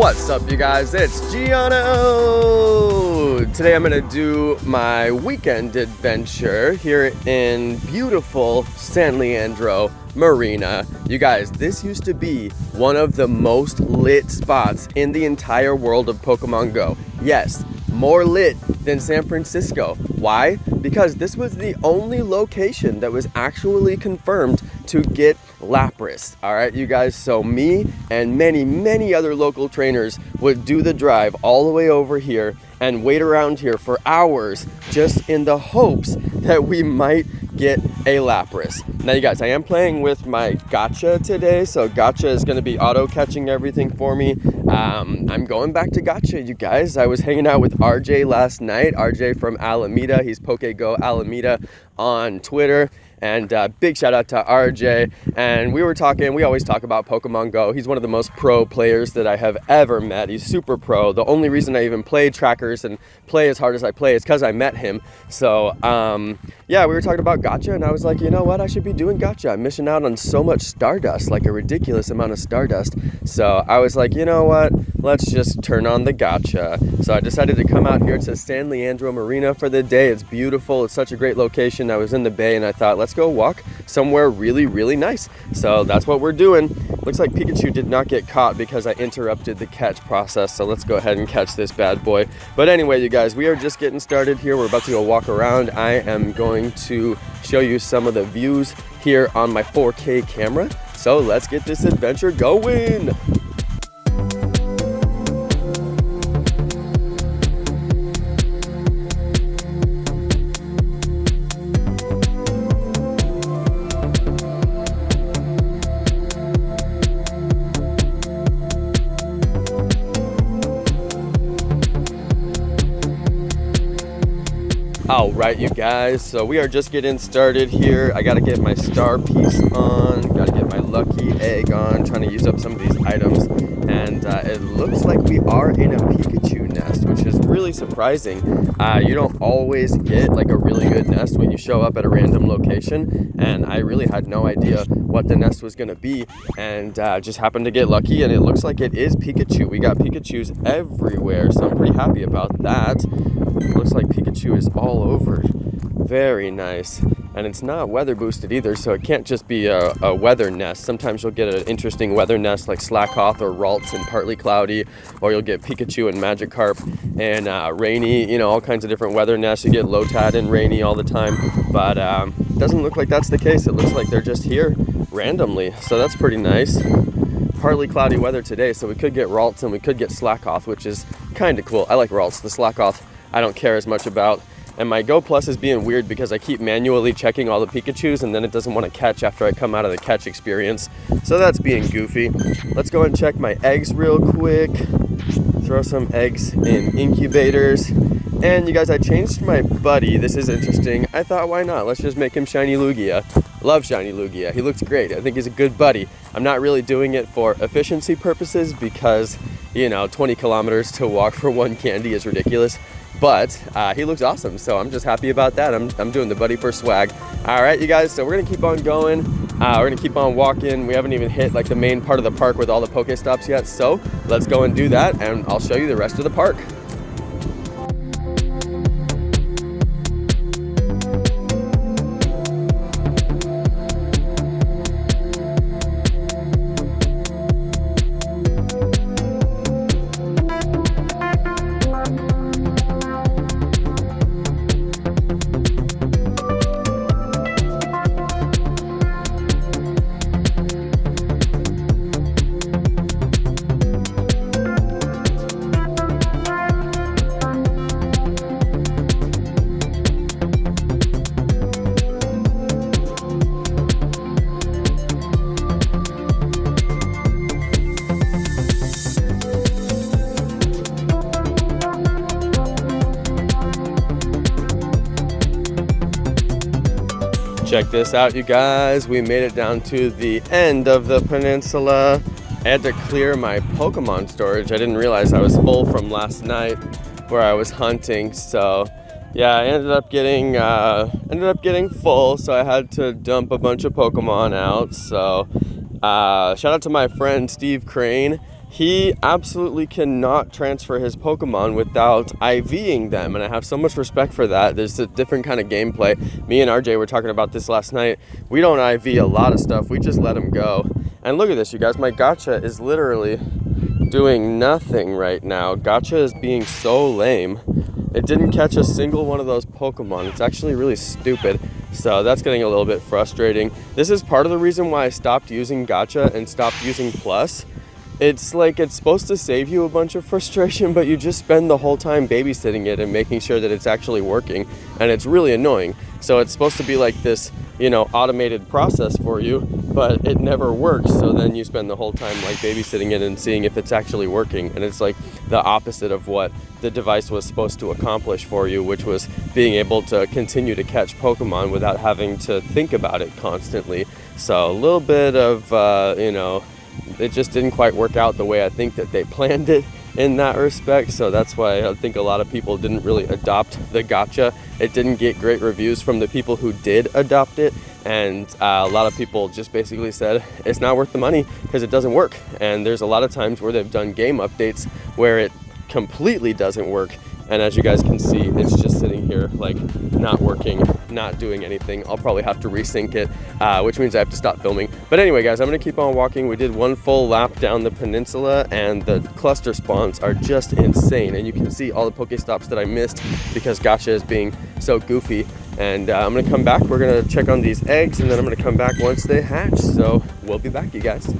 What's up, you guys? It's Jonno! Today I'm gonna do my weekend adventure here in beautiful San Leandro Marina. You guys, this used to be one of the most lit spots in the entire world of Pokemon Go. Yes, more lit than San Francisco. Why? Because this was the only location that was actually confirmed to get Lapras. All right, you guys, so me and many other local trainers would do the drive all the way over here and wait around here for hours just in the hopes that we might get a Lapras. Now, you guys, I am playing with my gacha today, so gacha is going to be auto catching everything for me. I'm going back to gacha, you guys. I was hanging out with RJ last night. RJ from Alameda. He's PokeGo Alameda on Twitter. And big shout out to RJ. And we were talking, we always talk about Pokemon Go. He's one of the most pro players that I have ever met. He's super pro. The only reason I even play trackers and play as hard as I play is because I met him. So yeah, we were talking about gacha, and I was like, you know what? I should be doing gacha. I'm missing out on so much Stardust, like a ridiculous amount of Stardust. So I was like, you know what? Let's just turn on the gacha. So I decided to come out here to San Leandro Marina for the day. It's beautiful. It's such a great location. I was in the bay and I thought, let's go walk somewhere really nice. So that's what we're doing. Looks like Pikachu did not get caught because I interrupted the catch process. So let's go ahead and catch this bad boy. But anyway, you guys, we are just getting started here. We're about to go walk around. I am going to show you some of the views here on my 4K camera. So let's get this adventure going. All right, you guys, so we are just getting started here. I gotta get my star piece on, gotta get my lucky egg on, trying to use up some of these items. And it looks like we are in a Pikachu nest, which is really surprising. You don't always get like a really good nest when you show up at a random location. And I really had no idea what the nest was gonna be, and just happened to get lucky, and it looks like it is Pikachu. We got Pikachus everywhere, so I'm pretty happy about that. Looks like Pikachu is all over. Very nice. And it's not weather boosted either, so it can't just be a weather nest. Sometimes you'll get an interesting weather nest like Slackoth or Ralts and partly cloudy, or you'll get Pikachu and Magikarp and rainy, you know, all kinds of different weather nests. You get Lotad and rainy all the time, but it doesn't look like that's the case. It looks like they're just here randomly, so that's pretty nice. Partly cloudy weather today, so we could get Ralts and we could get Slackoth, which is kind of cool. I like Ralts. The Slackoth I don't care as much about. And my Go Plus is being weird because I keep manually checking all the Pikachus and then it doesn't want to catch after I come out of the catch experience. So that's being goofy. Let's go and check my eggs real quick. Throw some eggs in incubators. And you guys, I changed my buddy. This is interesting. I thought, why not? Let's just make him Shiny Lugia. Love Shiny Lugia. He looks great. I think he's a good buddy. I'm not really doing it for efficiency purposes because, you know, 20 kilometers to walk for one candy is ridiculous. But he looks awesome, so I'm just happy about that. I'm doing the buddy for swag. All right, you guys, so we're gonna keep on going. We're gonna keep on walking. We haven't even hit like the main part of the park with all the Pokestops yet, so let's go and do that, and I'll show you the rest of the park. Check this out, you guys. We made it down to the end of the peninsula. I had to clear my Pokemon storage. I didn't realize I was full from last night where I was hunting. So yeah, I ended up getting full. So I had to dump a bunch of Pokemon out. So shout out to my friend Steve Crane. he absolutely cannot transfer his Pokemon without IVing them, and I have so much respect for that. There's a different kind of gameplay. Me and RJ were talking about this last night. We don't IV a lot of stuff, we just let him go. And look at this, you guys, my gacha is literally doing nothing right now. Gacha is being so lame. It didn't catch a single one of those Pokemon. It's actually really stupid. So that's getting a little bit frustrating. This is part of the reason why I stopped using gacha and stopped using Plus. It's like it's supposed to save you a bunch of frustration, but you just spend the whole time babysitting it and making sure that it's actually working, and it's really annoying. So it's supposed to be like this, you know, automated process for you, but it never works. So then you spend the whole time like babysitting it and seeing if it's actually working, and it's like the opposite of what the device was supposed to accomplish for you, which was being able to continue to catch Pokemon without having to think about it constantly. So a little bit of, you know, it just didn't quite work out the way I think that they planned it in that respect. So that's why I think a lot of people didn't really adopt the gacha. It didn't get great reviews from the people who did adopt it, and a lot of people just basically said it's not worth the money because it doesn't work. And there's a lot of times where they've done game updates where it completely doesn't work, and as you guys can see, it's just sitting here like not working, not doing anything. I'll probably have to resync it, which means I have to stop filming. But anyway, guys, I'm gonna keep on walking. We did one full lap down the peninsula, and the cluster spawns are just insane. And you can see all the Pokestops that I missed because gacha is being so goofy. And I'm gonna come back. We're gonna check on these eggs, and then I'm gonna come back once they hatch. So we'll be back, you guys.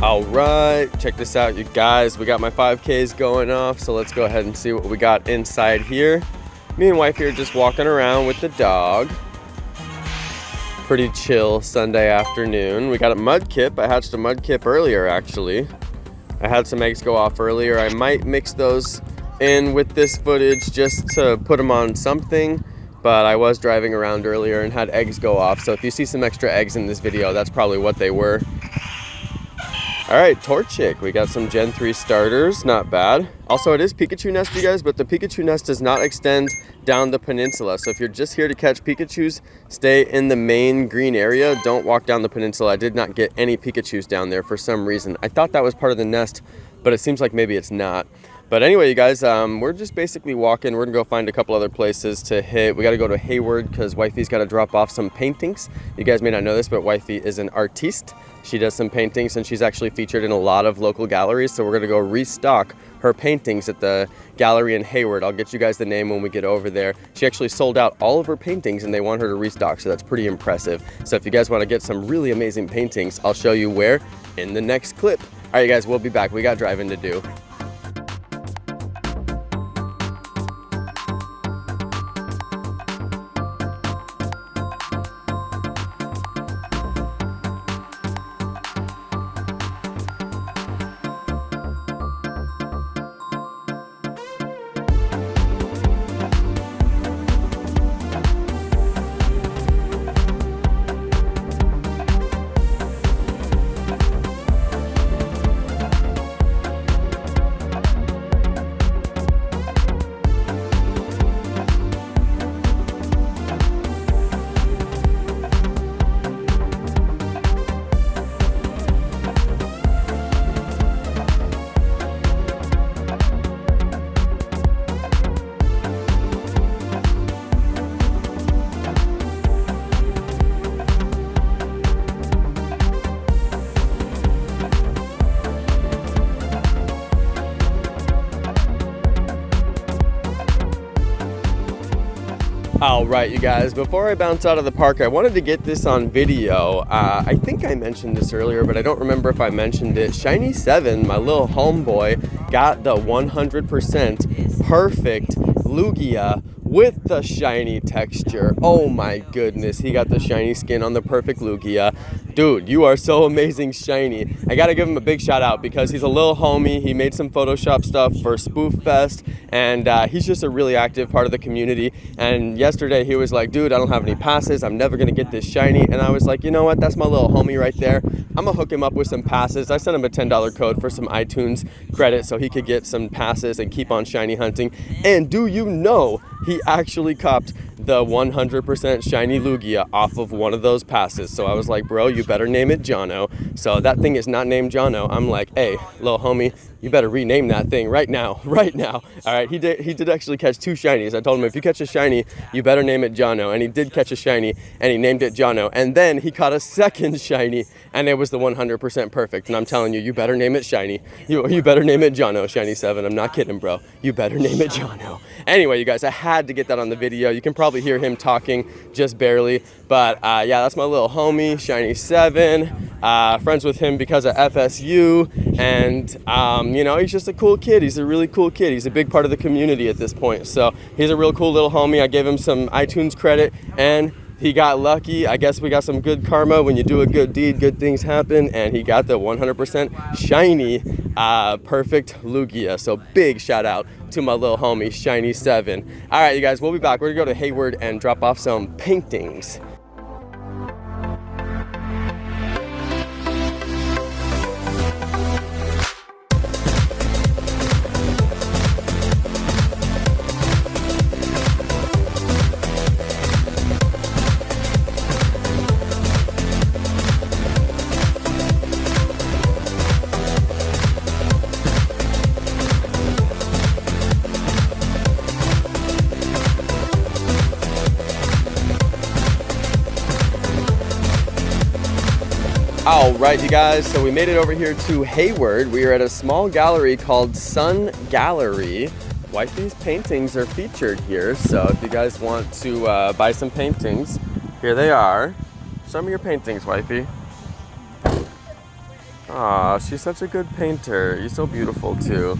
All right, check this out, you guys. We got my 5Ks going off, so let's go ahead and see what we got inside here. Me and wife here just walking around with the dog. Pretty chill Sunday afternoon. We got a mudkip. I hatched a mudkip earlier, actually. I had some eggs go off earlier. I might mix those in with this footage just to put them on something, but I was driving around earlier and had eggs go off. So if you see some extra eggs in this video, that's probably what they were. All right, Torchic, we got some Gen 3 starters, not bad. Also, it is Pikachu nest, you guys, but the Pikachu nest does not extend down the peninsula. So if you're just here to catch Pikachus, stay in the main green area. Don't walk down the peninsula. I did not get any Pikachus down there for some reason. I thought that was part of the nest, but it seems like maybe it's not. But anyway, you guys, we're just basically walking. We're gonna go find a couple other places to hit. We gotta go to Hayward because Wifey's gotta drop off some paintings. You guys may not know this, but Wifey is an artiste. She does some paintings, and she's actually featured in a lot of local galleries. So we're gonna go restock her paintings at the gallery in Hayward. I'll get you guys the name when we get over there. She actually sold out all of her paintings, and they want her to restock, so that's pretty impressive. So if you guys wanna get some really amazing paintings, I'll show you where in the next clip. All right, you guys, we'll be back. We got driving to do. All right, you guys, before I bounce out of the park, I wanted to get this on video. I think I mentioned this earlier, but I don't remember if I mentioned it. Shiny 7, my little homeboy, got the 100% perfect Lugia with the shiny texture. Oh my goodness, he got the shiny skin on the perfect Lugia. Dude, you are so amazing shiny. I gotta give him a big shout out because he's a little homie. He made some Photoshop stuff for Spoof Fest, and he's just a really active part of the community. And yesterday he was like, dude, I don't have any passes. I'm never gonna get this shiny. And I was like, you know what? That's my little homie right there. I'm gonna hook him up with some passes. I sent him a $10 code for some iTunes credit so he could get some passes and keep on shiny hunting. And do you know, he actually copped the 100% shiny Lugia off of one of those passes. So I was like, bro, you better name it Jonno. So that thing is not named Jonno. I'm like, hey, little homie, you better rename that thing right now. All right, he did actually catch 2 shinies. I told him, if you catch a shiny, you better name it Jonno. And he did catch a shiny, and he named it Jonno. And then he caught a second shiny, and it was the 100% perfect. And I'm telling you, you better name it shiny. You better name it Jonno, Shiny 7. I'm not kidding, bro. You better name it Jonno. Anyway, you guys, I had to get that on the video. You can probably hear him talking just barely. But yeah, that's my little homie, Shiny 7. Friends with him because of FSU. And you know, he's just a cool kid. He's a really cool kid. He's a big part of the community at this point. So he's a real cool little homie. I gave him some iTunes credit, and he got lucky. I guess we got some good karma. When you do a good deed, good things happen. And he got the 100% shiny, perfect Lugia. So big shout out to my little homie, Shiny 7. All right, you guys, we'll be back. We're gonna go to Hayward and drop off some paintings. All right, you guys, so we made it over here to Hayward. We are at a small gallery called Sun Gallery. Wifey's paintings are featured here, so if you guys want to buy some paintings, here they are. Show me your paintings, wifey. Aw, she's such a good painter. You're so beautiful, too.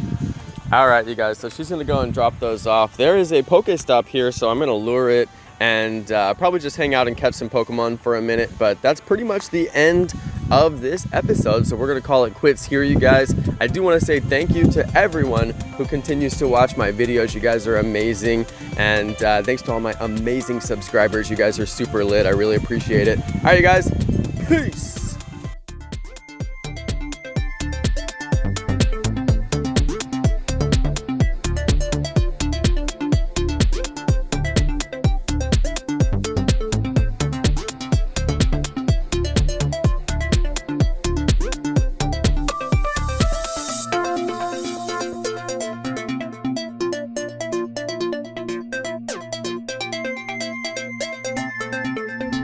All right, you guys, so she's gonna go and drop those off. There is a Pokestop here, so I'm gonna lure it and probably just hang out and catch some Pokemon for a minute, but that's pretty much the end of this episode, so we're gonna call it quits here, you guys. I do want to say thank you to everyone who continues to watch my videos. You guys are amazing, and thanks to all my amazing subscribers. You guys are super lit. I really appreciate it. All right, you guys, peace.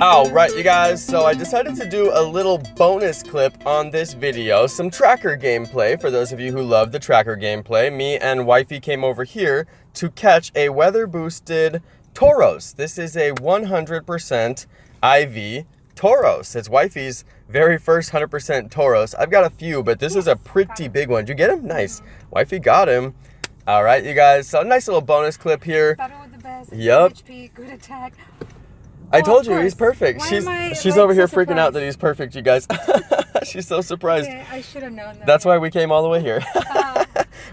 All right, you guys, so I decided to do a little bonus clip on this video, some tracker gameplay. For those of you who love the tracker gameplay, me and wifey came over here to catch a weather boosted Tauros. This is a 100% IV Tauros. It's wifey's very first 100% Tauros. I've got a few, but this is a pretty big one. Did you get him? Nice. Wifey got him. All right, you guys, so a nice little bonus clip here. Battle with the best. Yep. HP, good attack. I told you, he's perfect. She's like, over here so freaking out that he's perfect, you guys. She's so surprised. Okay, I should have known that. That's why we came all the way here.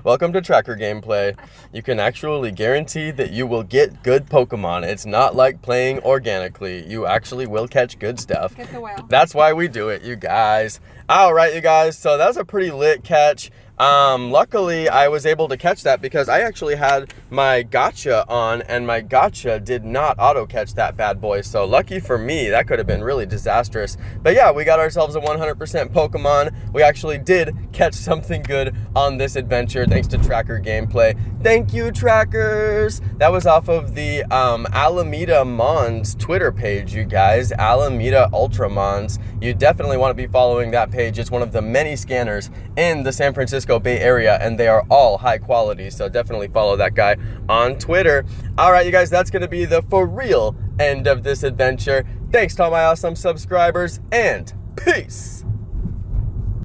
Welcome to Tracker Gameplay. You can actually guarantee that you will get good Pokemon. It's not like playing organically. You actually will catch good stuff. Get the whale. That's why we do it, you guys. All right, you guys. So that was a pretty lit catch. Luckily, I was able to catch that because I actually had my gotcha on, and my gotcha did not auto-catch that bad boy. So lucky for me, that could have been really disastrous. But yeah, we got ourselves a 100% Pokemon. We actually did catch something good on this adventure thanks to Tracker Gameplay. Thank you, Trackers! That was off of the Alameda Mons Twitter page, you guys. Alameda Ultramons. You definitely want to be following that page. It's one of the many scanners in the San Francisco Francisco Bay Area, and they are all high quality, so definitely follow that guy on Twitter. All right, you guys, that's going to be the for real end of this adventure. Thanks to all my awesome subscribers, and peace!